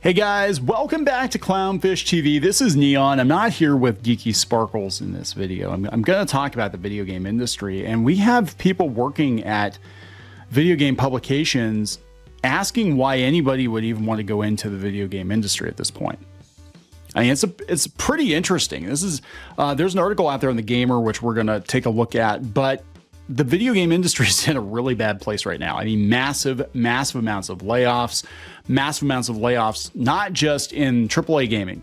Hey guys, welcome back to Clownfish TV. This is Neon. I'm not here with Geeky Sparkles in this video. I'm going to talk about the video game industry, and we have people working at video game publications asking why anybody would even want to go into the video game industry at this point. I mean, it's pretty interesting. This is there's an article out there in The Gamer which we're going to take a look at, but the video game industry is in a really bad place right now. I mean, massive amounts of layoffs, not just in AAA gaming,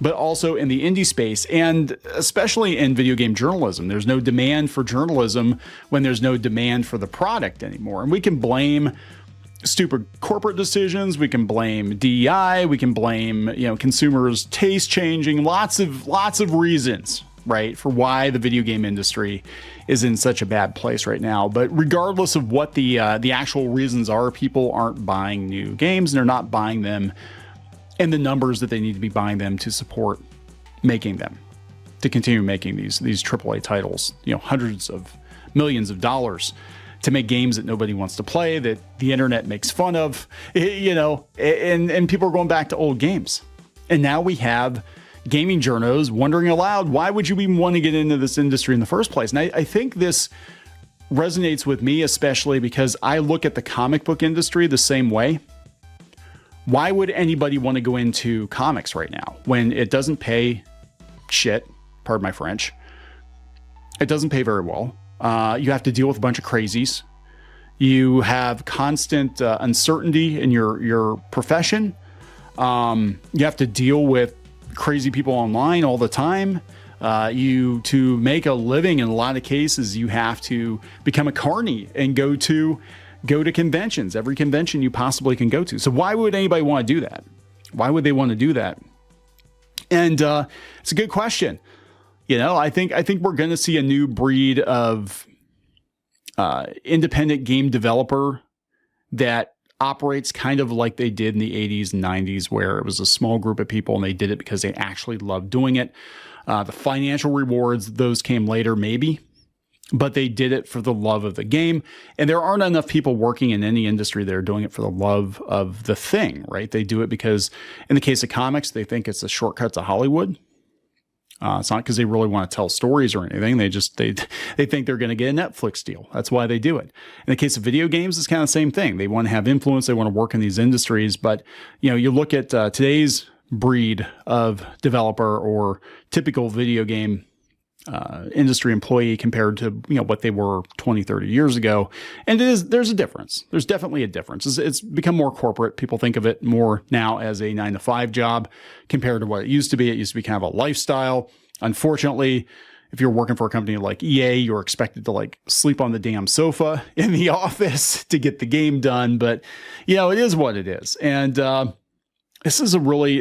but also in the indie space, and especially in video game journalism. There's no demand for journalism when there's no demand for the product anymore. And we can blame stupid corporate decisions, we can blame DEI, we can blame, consumers' taste changing, lots of reasons, right, for why the video game industry is in such a bad place right now. But regardless of what the actual reasons are, people aren't buying new games, and they're not buying them in the numbers that they need to be buying them to support making them, to continue making these AAA titles, hundreds of millions of dollars to make games that nobody wants to play, that the internet makes fun of, and people are going back to old games. And now we have gaming journos wondering aloud, why would you even want to get into this industry in the first place? And I think this resonates with me, especially because I look at the comic book industry the same way. Why would anybody want to go into comics right now when it doesn't pay shit? Pardon my French. It doesn't pay very well. You have to deal with a bunch of crazies. You have constant uncertainty in your profession. You have to deal with crazy people online all the time. To make a living, in a lot of cases, you have to become a carny and go to conventions, every convention you possibly can go to. So why would anybody want to do that? Why would they want to do that? And it's a good question. I think we're going to see a new breed of independent game developer that operates kind of like they did in the 80s and 90s, where it was a small group of people and they did it because they actually loved doing it. The financial rewards, those came later, maybe, but they did it for the love of the game. And there aren't enough people working in any industry that are doing it for the love of the thing, right? They do it because, in the case of comics, they think it's a shortcut to Hollywood. It's not because they really want to tell stories or anything. They think they're going to get a Netflix deal. That's why they do it. In the case of video games, it's kind of the same thing. They want to have influence. They want to work in these industries. But, you look at today's breed of developer or typical video game industry employee compared to, what they were 20, 30 years ago. And there's a difference. There's definitely a difference. It's become more corporate. People think of it more now as a 9-to-5 job compared to what it used to be. It used to be kind of a lifestyle. Unfortunately, if you're working for a company like EA, you're expected to sleep on the damn sofa in the office to get the game done. But, it is what it is. And, this is a really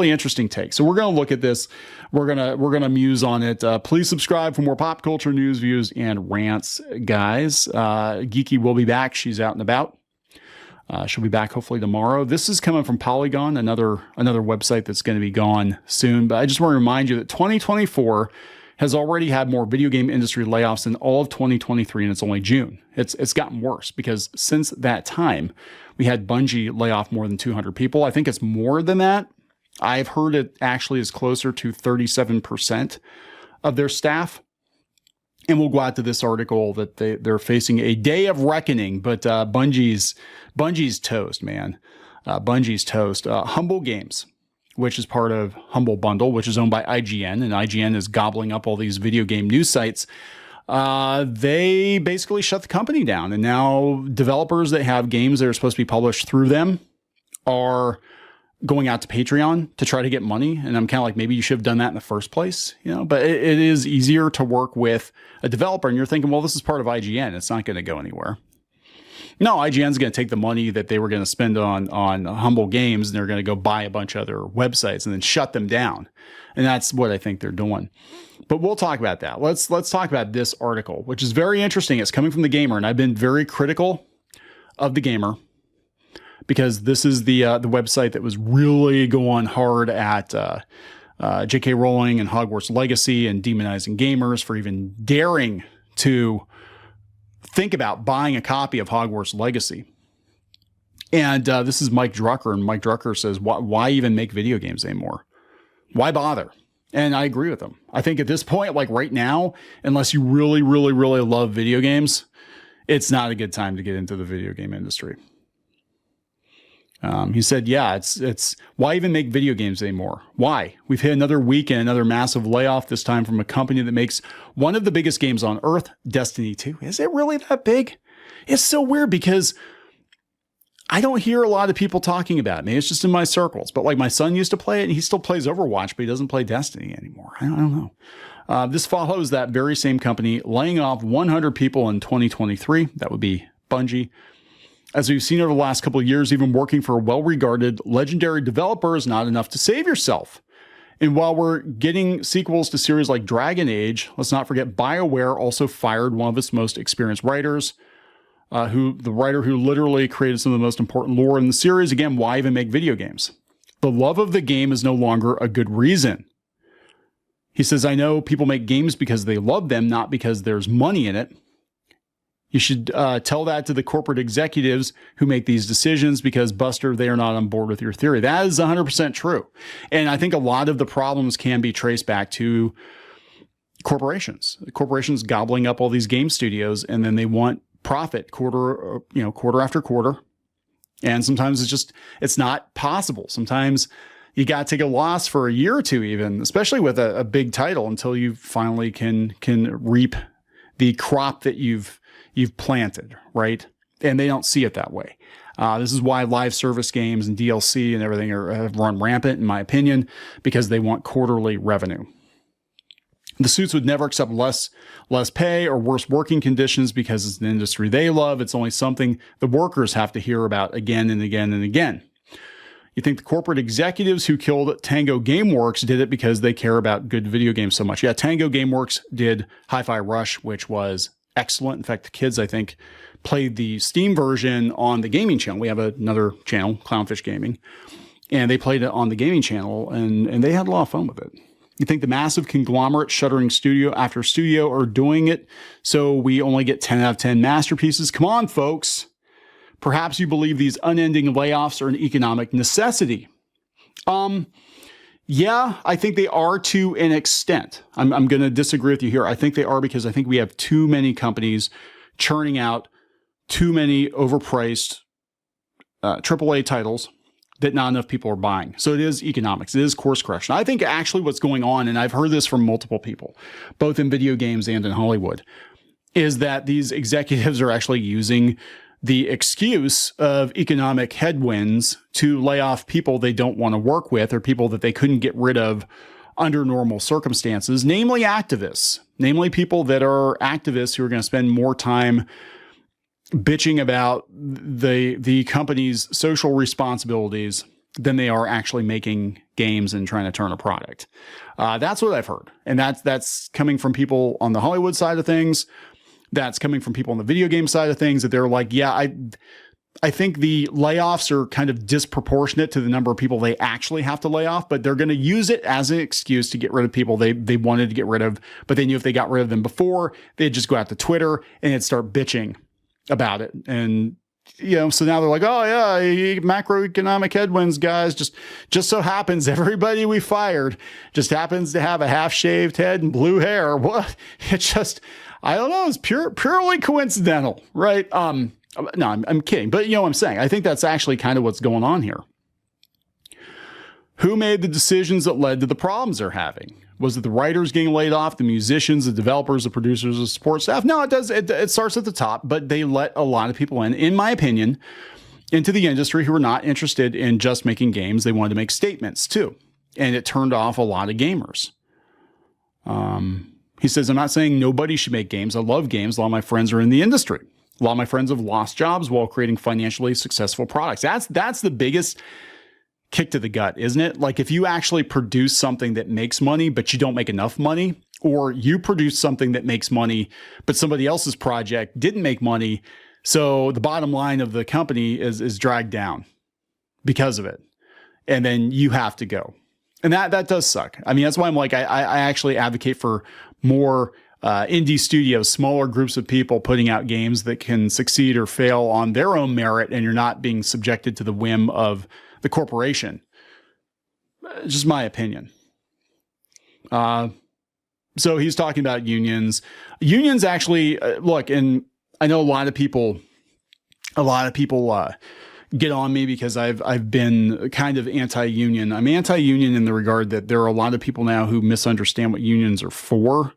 interesting take. So we're going to look at this. We're going to muse on it. Please subscribe for more pop culture news, views, and rants, guys. Geeky will be back. She's out and about. She'll be back hopefully tomorrow. This is coming from Polygon, another website that's going to be gone soon. But I just want to remind you that 2024 has already had more video game industry layoffs than all of 2023, and it's only June. It's gotten worse because since that time, we had Bungie lay off more than 200 people. I think it's more than that. I've heard it actually is closer to 37% of their staff. And we'll go out to this article that they're facing a day of reckoning, but Bungie's toast, man. Bungie's toast. Humble Games, which is part of Humble Bundle, which is owned by IGN, and IGN is gobbling up all these video game news sites. They basically shut the company down, and now developers that have games that are supposed to be published through them are going out to Patreon to try to get money. And I'm kind of like, maybe you should have done that in the first place, but it is easier to work with a developer. And you're thinking, well, this is part of IGN. It's not going to go anywhere. No, IGN's going to take the money that they were going to spend on Humble Games, and they're going to go buy a bunch of other websites and then shut them down. And that's what I think they're doing. But we'll talk about that. Let's talk about this article, which is very interesting. It's coming from The Gamer, and I've been very critical of The Gamer because this is the website that was really going hard at J.K. Rowling and Hogwarts Legacy and demonizing gamers for even daring to think about buying a copy of Hogwarts Legacy. And this is Mike Drucker, and Mike Drucker says, why even make video games anymore? Why bother? And I agree with him. I think at this point, like right now, unless you really, really, really love video games, it's not a good time to get into the video game industry. He said, yeah, it's why even make video games anymore? Why? We've hit another week and another massive layoff, this time from a company that makes one of the biggest games on earth, Destiny 2. Is it really that big? It's so weird because I don't hear a lot of people talking about it. Maybe it's just in my circles, but like my son used to play it and he still plays Overwatch, but he doesn't play Destiny anymore. I don't know. This follows that very same company laying off 100 people in 2023. That would be Bungie. As we've seen over the last couple of years, even working for a well-regarded legendary developer is not enough to save yourself. And while we're getting sequels to series like Dragon Age, let's not forget BioWare also fired one of its most experienced writers, the writer who literally created some of the most important lore in the series. Again, why even make video games? The love of the game is no longer a good reason. He says, I know people make games because they love them, not because there's money in it. You should tell that to the corporate executives who make these decisions because, Buster, they are not on board with your theory. That is 100% true. And I think a lot of the problems can be traced back to corporations. Corporations gobbling up all these game studios, and then they want profit quarter after quarter. And sometimes it's not possible. Sometimes you got to take a loss for a year or two, even, especially with a big title, until you finally can reap the crop that you've planted, right? And they don't see it that way. This is why live service games and DLC and everything have run rampant, in my opinion, because they want quarterly revenue. The suits would never accept less pay or worse working conditions because it's an industry they love. It's only something the workers have to hear about again and again and again. You think the corporate executives who killed Tango Gameworks did it because they care about good video games so much? Yeah, Tango Gameworks did Hi-Fi Rush, which was excellent. In fact, the kids, I think, played the Steam version on the gaming channel. We have another channel, Clownfish Gaming, and they played it on the gaming channel, and they had a lot of fun with it. You think the massive conglomerate shuttering studio after studio are doing it so we only get 10 out of 10 masterpieces? Come on, folks. Perhaps you believe these unending layoffs are an economic necessity. Yeah, I think they are to an extent. I'm going to disagree with you here. I think they are because I think we have too many companies churning out too many overpriced AAA titles that not enough people are buying. So it is economics. It is course correction. I think actually what's going on, and I've heard this from multiple people, both in video games and in Hollywood, is that these executives are actually using the excuse of economic headwinds to lay off people they don't want to work with or people that they couldn't get rid of under normal circumstances, namely activists, namely people that are activists who are going to spend more time bitching about the company's social responsibilities than they are actually making games and trying to turn a product. That's what I've heard. And that's coming from people on the Hollywood side of things. That's coming from people on the video game side of things, that they're like, yeah, I think the layoffs are kind of disproportionate to the number of people they actually have to lay off, but they're going to use it as an excuse to get rid of people they wanted to get rid of, but they knew if they got rid of them before, they'd just go out to Twitter and they'd start bitching about it. And, so now they're like, oh yeah, macroeconomic headwinds, guys. Just so happens everybody we fired just happens to have a half-shaved head and blue hair. What? It's just, I don't know. It's purely coincidental, right? No, I'm kidding. But you know what I'm saying? I think that's actually kind of what's going on here. Who made the decisions that led to the problems they're having? Was it the writers getting laid off, the musicians, the developers, the producers, the support staff? No, it does. It starts at the top, but they let a lot of people in my opinion, into the industry who were not interested in just making games. They wanted to make statements too. And it turned off a lot of gamers. He says, I'm not saying nobody should make games. I love games. A lot of my friends are in the industry. A lot of my friends have lost jobs while creating financially successful products. That's the biggest kick to the gut, isn't it? Like if you actually produce something that makes money, but you don't make enough money, or you produce something that makes money, but somebody else's project didn't make money. So the bottom line of the company is dragged down because of it. And then you have to go. And that does suck. I mean, that's why I'm like, I actually advocate for more indie studios, smaller groups of people putting out games that can succeed or fail on their own merit, and you're not being subjected to the whim of the corporation. Just my opinion. So he's talking about unions. Unions actually, look, and I know a lot of people get on me because I've been kind of anti-union. I'm anti-union in the regard that there are a lot of people now who misunderstand what unions are for.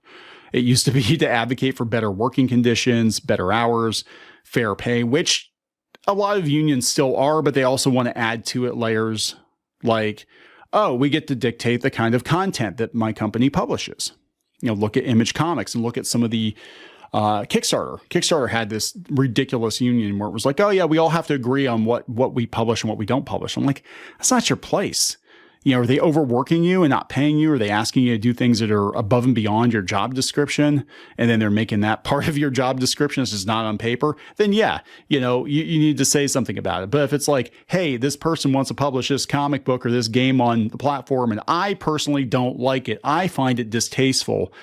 It used to be to advocate for better working conditions, better hours, fair pay, which a lot of unions still are, but they also want to add to it layers like, oh, we get to dictate the kind of content that my company publishes. Look at Image Comics and look at some of the Kickstarter. Kickstarter had this ridiculous union where it was like, oh yeah, we all have to agree on what we publish and what we don't publish. I'm like, that's not your place. Are they overworking you and not paying you? Are they asking you to do things that are above and beyond your job description? And then they're making that part of your job description. It's just not on paper. Then yeah, you need to say something about it. But if it's like, hey, this person wants to publish this comic book or this game on the platform, and I personally don't like it, I find it distasteful.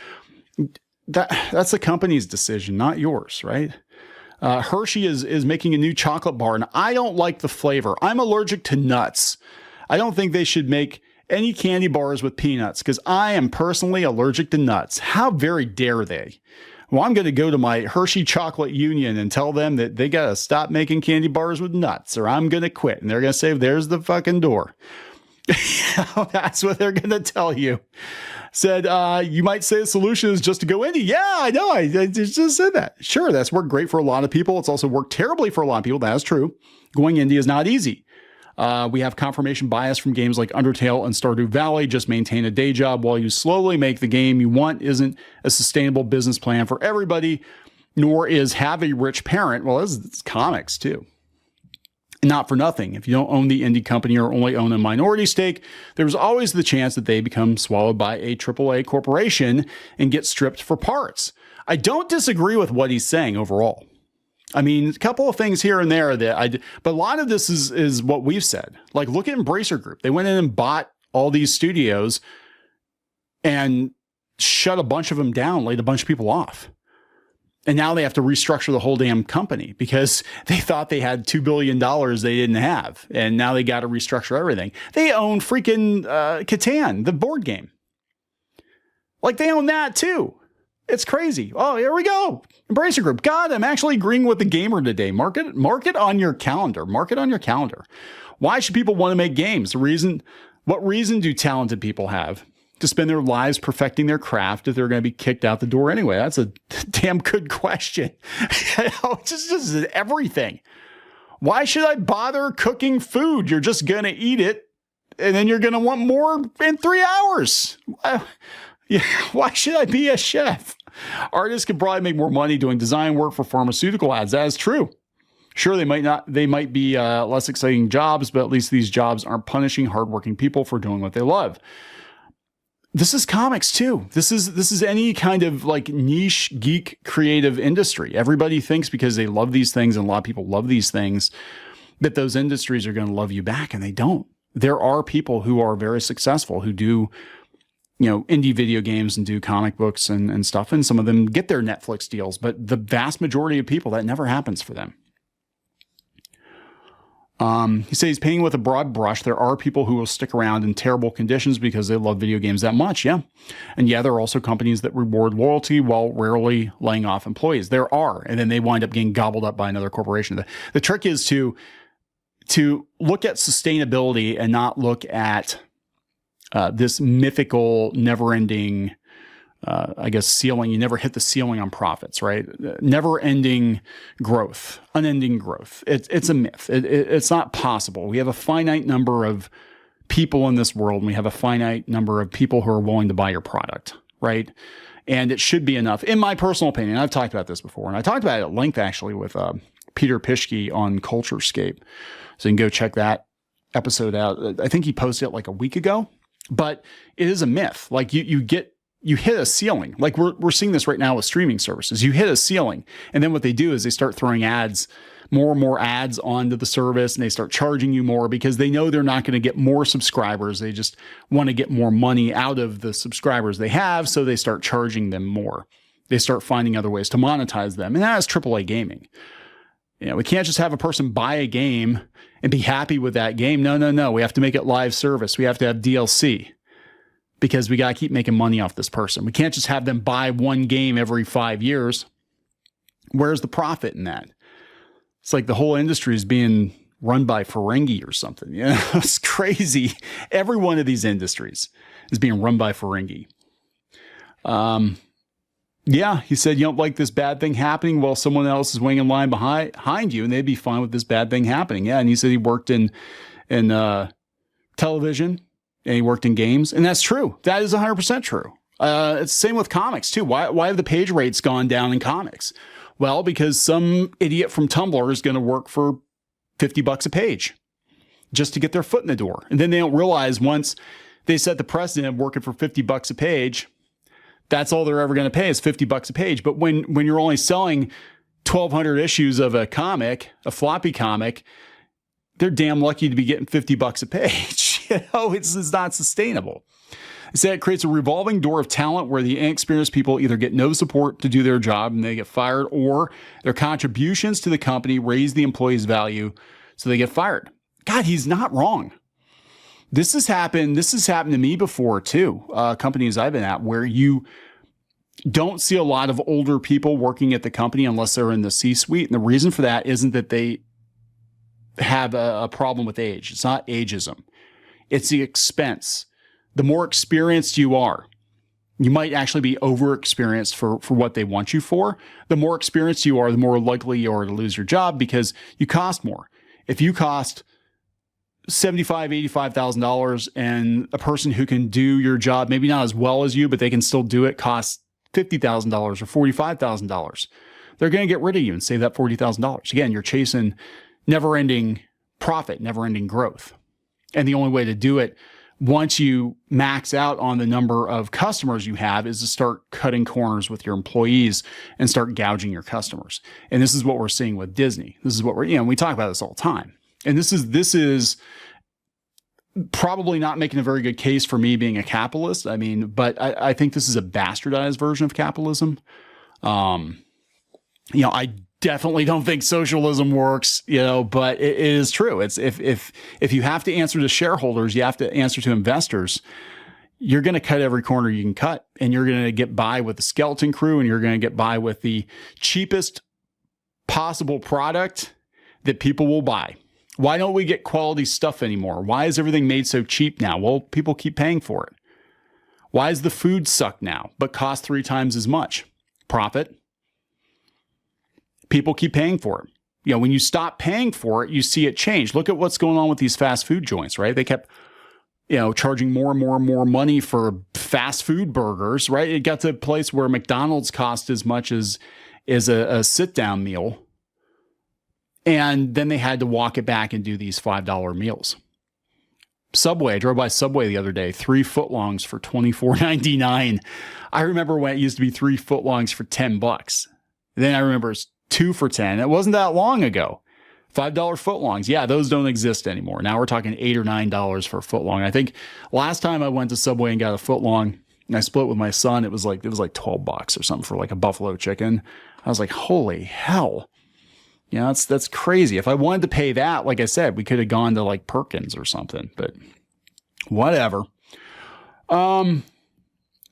That's the company's decision, not yours, right? Hershey is making a new chocolate bar, and I don't like the flavor. I'm allergic to nuts. I don't think they should make any candy bars with peanuts because I am personally allergic to nuts. How very dare they? Well, I'm going to go to my Hershey Chocolate Union and tell them that they got to stop making candy bars with nuts or I'm going to quit. And they're going to say, there's the fucking door. That's what they're going to tell you. Said, you might say the solution is just to go indie. Yeah, I know. I just said that. Sure, that's worked great for a lot of people. It's also worked terribly for a lot of people. That is true. Going indie is not easy. We have confirmation bias from games like Undertale and Stardew Valley. Just maintain a day job while you slowly make the game you want isn't a sustainable business plan for everybody, nor is have a rich parent. Well, it's comics too. Not for nothing. If you don't own the indie company or only own a minority stake, there's always the chance that they become swallowed by a AAA corporation and get stripped for parts. I don't disagree with what he's saying overall. I mean, a couple of things here and there but a lot of this is what we've said. Like, look at Embracer Group. They went in and bought all these studios and shut a bunch of them down, laid a bunch of people off. And now they have to restructure the whole damn company because they thought they had $2 billion they didn't have. And now they got to restructure everything. They own freaking Catan, the board game. Like, they own that too. It's crazy. Oh, here we go. Embracer Group. God, I'm actually agreeing with the gamer today. Mark it on your calendar. Mark it on your calendar. Why should people want to make games? What reason do talented people have to spend their lives perfecting their craft if they're going to be kicked out the door anyway? That's a damn good question. Just everything. Why should I bother cooking food? You're just going to eat it and then you're going to want more in 3 hours. Yeah, why should I be a chef? Artists could probably make more money doing design work for pharmaceutical ads. That is true. Sure, they might be less exciting jobs, but at least these jobs aren't punishing hardworking people for doing what they love. This is comics too. This is any kind of like niche geek creative industry. Everybody thinks because they love these things, and a lot of people love these things, that those industries are going to love you back, and they don't. There are people who are very successful who do indie video games and do comic books and stuff. And some of them get their Netflix deals, but the vast majority of people, that never happens for them. He says he's painting with a broad brush. There are people who will stick around in terrible conditions because they love video games that much. Yeah. And yeah, there are also companies that reward loyalty while rarely laying off employees. There are, and then they wind up getting gobbled up by another corporation. The trick is to look at sustainability and not look at this mythical, never-ending, ceiling. You never hit the ceiling on profits, right? Never-ending growth, unending growth. It's a myth. It's not possible. We have a finite number of people in this world, and we have a finite number of people who are willing to buy your product, right? And it should be enough. In my personal opinion, I've talked about this before, and I talked about it at length, actually, with Peter Pischke on Culturescape. So you can go check that episode out. I think he posted it like a week ago. But it is a myth. Like you hit a ceiling. Like we're seeing this right now with streaming services. You hit a ceiling, and then what they do is they start throwing ads, more and more ads onto the service, and they start charging you more because they know they're not going to get more subscribers. They just want to get more money out of the subscribers they have, so they start charging them more. They start finding other ways to monetize them. And that is AAA gaming. We can't just have a person buy a game and be happy with that game. No. We have to make it live service. We have to have DLC because we got to keep making money off this person. We can't just have them buy one game every 5 years. Where's the profit in that? It's like the whole industry is being run by Ferengi or something. It's crazy. Every one of these industries is being run by Ferengi. He said, you don't like this bad thing happening while someone else is waiting in line behind you, and they'd be fine with this bad thing happening. Yeah, and he said he worked in television, and he worked in games, and that's true. That is 100% true. It's the same with comics, too. Why have the page rates gone down in comics? Well, because some idiot from Tumblr is going to work for $50 a page just to get their foot in the door. And then they don't realize once they set the precedent of working for $50 a page, that's all they're ever going to pay is $50 a page. But when you're only selling 1,200 issues of a comic, a floppy comic, they're damn lucky to be getting $50 a page. It's not sustainable. It said it creates a revolving door of talent where the inexperienced people either get no support to do their job and they get fired, or their contributions to the company raise the employee's value so they get fired. God, he's not wrong. This has happened to me before too. Companies I've been at where you don't see a lot of older people working at the company unless they're in the C-suite. And the reason for that isn't that they have a problem with age. It's not ageism. It's the expense. The more experienced you are, you might actually be over-experienced for what they want you for. The more experienced you are, the more likely you are to lose your job because you cost more. If you cost $75,000, $85,000 and a person who can do your job, maybe not as well as you, but they can still do it, costs $50,000 or $45,000, they're going to get rid of you and save that $40,000. Again, you're chasing never-ending profit, never-ending growth. And the only way to do it once you max out on the number of customers you have is to start cutting corners with your employees and start gouging your customers. And this is what we're seeing with Disney. This is what we talk about this all the time. And this is probably not making a very good case for me being a capitalist. But I think this is a bastardized version of capitalism. I definitely don't think socialism works, but it is true. It's if you have to answer to shareholders, you have to answer to investors. You're going to cut every corner you can cut, and you're going to get by with the skeleton crew, and you're going to get by with the cheapest possible product that people will buy. Why don't we get quality stuff anymore? Why is everything made so cheap now? Well, people keep paying for it. Why does the food suck now, but cost 3 times as much? Profit. People keep paying for it. When you stop paying for it, you see it change. Look at what's going on with these fast food joints, right? They kept, charging more and more and more money for fast food burgers, right? It got to a place where McDonald's cost as much as a sit-down meal. And then they had to walk it back and do these $5 meals. Subway, I drove by Subway the other day, 3 footlongs for $24.99. I remember when it used to be 3 footlongs for $10. Then I remember it's 2 for $10. It wasn't that long ago. $5 footlongs. Yeah, those don't exist anymore. Now we're talking $8 or $9 for a footlong. I think last time I went to Subway and got a footlong, and I split with my son, it was like $12 or something for like a buffalo chicken. I was like, holy hell. That's crazy. If I wanted to pay that, like I said, we could have gone to like Perkins or something, but whatever.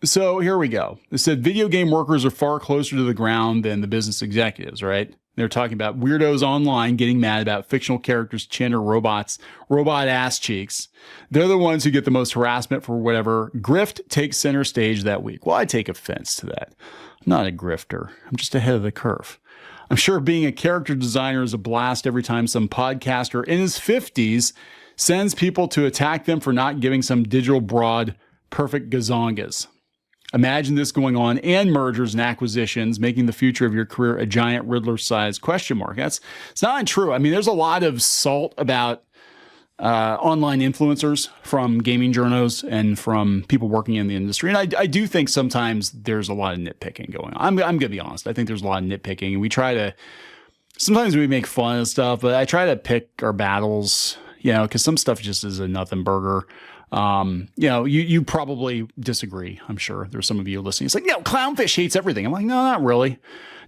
So here we go. It said video game workers are far closer to the ground than the business executives, right? They're talking about weirdos online getting mad about fictional characters' chin or robot ass cheeks. They're the ones who get the most harassment for whatever grift takes center stage that week. Well, I take offense to that. I'm not a grifter. I'm just ahead of the curve. I'm sure being a character designer is a blast every time some podcaster in his 50s sends people to attack them for not giving some digital broad perfect gazongas. Imagine this going on and mergers and acquisitions, making the future of your career a giant Riddler-sized question mark. It's not untrue. There's a lot of salt about online influencers from gaming journos and from people working in the industry. And I do think sometimes there's a lot of nitpicking going on. I'm going to be honest. I think there's a lot of nitpicking. And sometimes we make fun of stuff, but I try to pick our battles, because some stuff just is a nothing burger. You probably disagree. I'm sure there's some of you listening. It's like, no, Clownfish hates everything. I'm like, no, not really.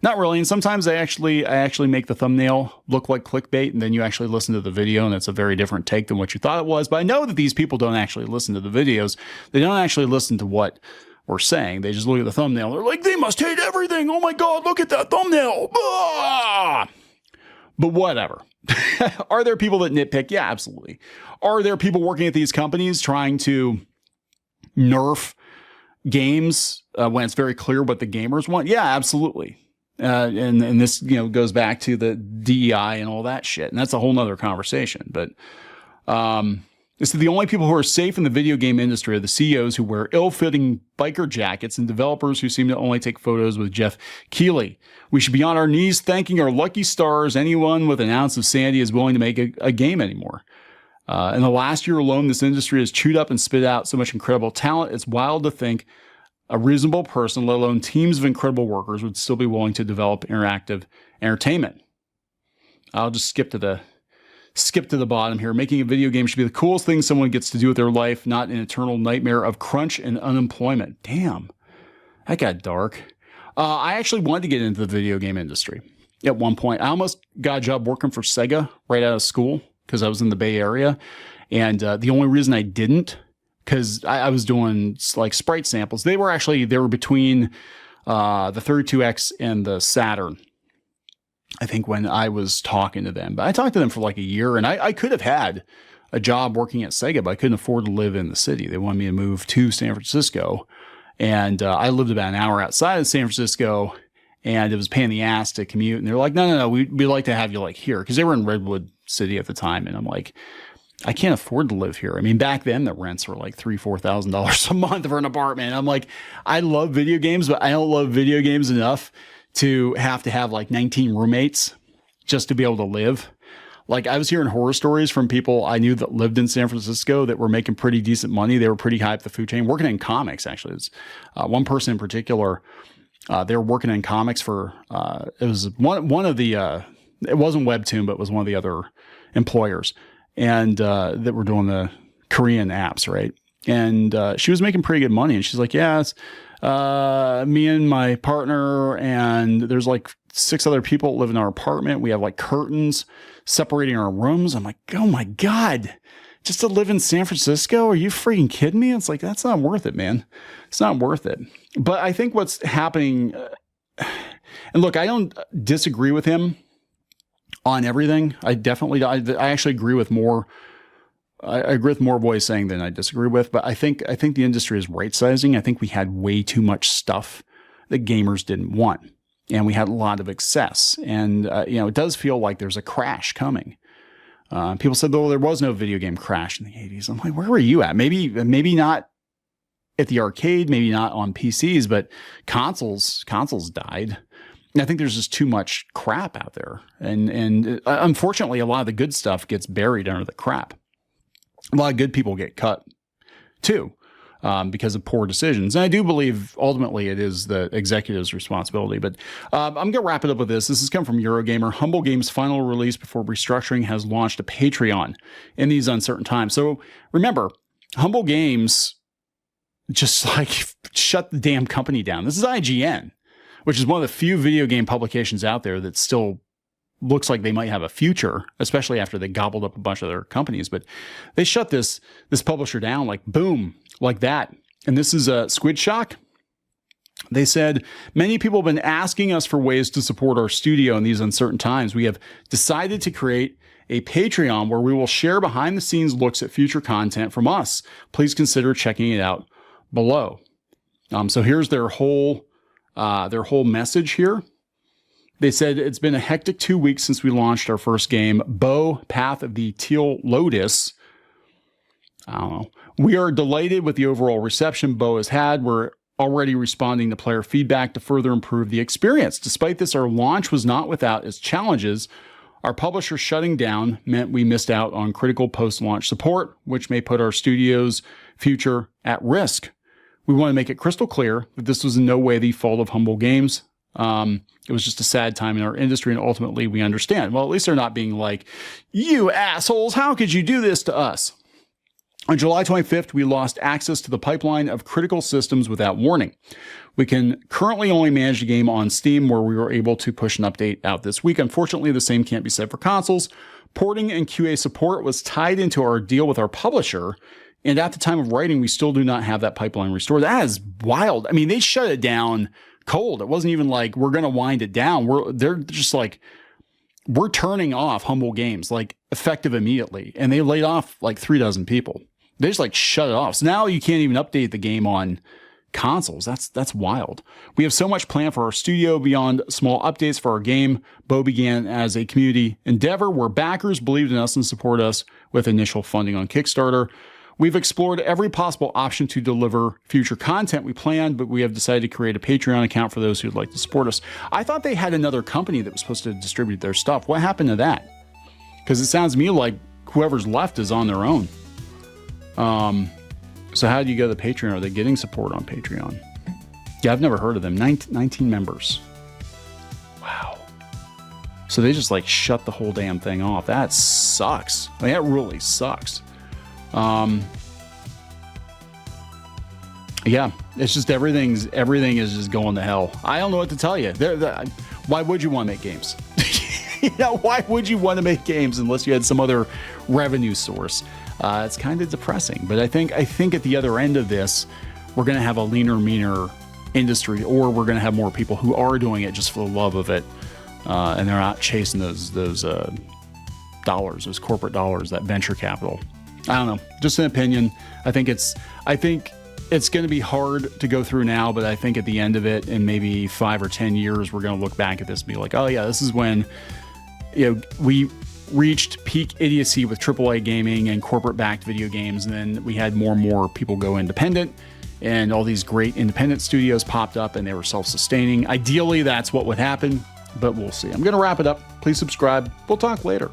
Not really. And sometimes I actually make the thumbnail look like clickbait, and then you actually listen to the video, and it's a very different take than what you thought it was. But I know that these people don't actually listen to the videos. They don't actually listen to what we're saying. They just look at the thumbnail. They're like, they must hate everything. Oh my God, look at that thumbnail. Ah! But whatever. Are there people that nitpick? Yeah, absolutely. Are there people working at these companies trying to nerf games when it's very clear what the gamers want? Yeah, absolutely. And this, goes back to the DEI and all that shit. And that's a whole nother conversation. But this is the only people who are safe in the video game industry are the CEOs who wear ill-fitting biker jackets and developers who seem to only take photos with Jeff Keighley. We should be on our knees thanking our lucky stars. Anyone with an ounce of sanity is willing to make a game anymore. In the last year alone, this industry has chewed up and spit out so much incredible talent. It's wild to think a reasonable person, let alone teams of incredible workers, would still be willing to develop interactive entertainment. I'll just skip to the bottom here. Making a video game should be the coolest thing someone gets to do with their life, not an eternal nightmare of crunch and unemployment. Damn, that got dark. I actually wanted to get into the video game industry at one point. I almost got a job working for Sega right out of school because I was in the Bay Area. And the only reason I didn't, because I was doing like sprite samples. They were between the 32X and the Saturn, I think, when I was talking to them. But I talked to them for like a year, and I could have had a job working at Sega, but I couldn't afford to live in the city. They wanted me to move to San Francisco. And I lived about an hour outside of San Francisco, and it was a pain in the ass to commute. And they're like, no, we'd like to have you like here. Because they were in Redwood City at the time. And I'm like, I can't afford to live here. I mean, back then the rents were like $3,000-$4,000 a month for an apartment. I'm like, I love video games, but I don't love video games enough to have like 19 roommates just to be able to live. Like, I was hearing horror stories from people I knew that lived in San Francisco that were making pretty decent money. They were pretty high up the food chain, working in comics. Actually, it was one person in particular. They were working in comics for it was one of the it wasn't Webtoon, but it was one of the other employers. And that were doing the Korean apps, right? And she was making pretty good money. And she's like, yeah, it's me and my partner, and there's like 6 other people that live in our apartment. We have like curtains separating our rooms. I'm like, oh my God, just to live in San Francisco? Are you freaking kidding me? It's like, that's not worth it, man. It's not worth it. But I think what's happening, and look, I don't disagree with him on everything. I actually agree with more. I agree with more of what he's saying than I disagree with. But I think the industry is right sizing. I think we had way too much stuff that gamers didn't want, and we had a lot of excess. And it does feel like there's a crash coming. People said, "Oh, there was no video game crash in the '80s." I'm like, where were you at? Maybe not at the arcade, maybe not on PCs, but consoles died. I think there's just too much crap out there. And unfortunately, a lot of the good stuff gets buried under the crap. A lot of good people get cut too because of poor decisions. And I do believe ultimately it is the executive's responsibility. But I'm going to wrap it up with this. This has come from Eurogamer. Humble Games' final release before restructuring has launched a Patreon in these uncertain times. So remember, Humble Games just like shut the damn company down. This is IGN, which is one of the few video game publications out there that still looks like they might have a future, especially after they gobbled up a bunch of their companies. But they shut this publisher down like boom, like that. And this is Squid Shock. They said, many people have been asking us for ways to support our studio in these uncertain times. We have decided to create a Patreon where we will share behind the scenes looks at future content from us. Please consider checking it out below. So here's their whole message here. They said, it's been a hectic 2 weeks since we launched our first game, Bow, Path of the Teal Lotus. I don't know. We are delighted with the overall reception Bow has had. We're already responding to player feedback to further improve the experience. Despite this, our launch was not without its challenges. Our publisher shutting down meant we missed out on critical post-launch support, which may put our studio's future at risk. We want to make it crystal clear that this was in no way the fault of Humble Games. It was just a sad time in our industry, and ultimately we understand. Well, at least they're not being like, you assholes, how could you do this to us? On July 25th, we lost access to the pipeline of critical systems without warning. We can currently only manage the game on Steam, where we were able to push an update out this week. Unfortunately, the same can't be said for consoles. Porting and QA support was tied into our deal with our publisher, and at the time of writing, we still do not have that pipeline restored. That is wild. I mean, they shut it down cold. It wasn't even like we're going to wind it down. They're just like, we're turning off Humble Games, like effective immediately. And they laid off like 36 people. They just like shut it off. So now you can't even update the game on consoles. That's wild. We have so much planned for our studio beyond small updates for our game. Bo began as a community endeavor where backers believed in us and support us with initial funding on Kickstarter. We've explored every possible option to deliver future content we planned, but we have decided to create a Patreon account for those who'd like to support us. I thought they had another company that was supposed to distribute their stuff. What happened to that? Because it sounds to me like whoever's left is on their own. So how do you go to the Patreon? Are they getting support on Patreon? Yeah, I've never heard of them. 19 members. Wow. So they just like shut the whole damn thing off. That sucks. Like, that really sucks. Yeah, it's just everything is just going to hell. I don't know what to tell you. Why would you want to make games? Why would you want to make games unless you had some other revenue source? It's kind of depressing, but I think at the other end of this, we're going to have a leaner, meaner industry, or we're going to have more people who are doing it just for the love of it, and they're not chasing those dollars, those corporate dollars, that venture capital. I don't know, just an opinion. I think it's going to be hard to go through now, but I think at the end of it, in maybe 5 or 10 years, we're going to look back at this and be like, oh yeah, this is when we reached peak idiocy with AAA gaming and corporate-backed video games, and then we had more and more people go independent, and all these great independent studios popped up, and they were self-sustaining. Ideally, that's what would happen, but we'll see. I'm going to wrap it up. Please subscribe. We'll talk later.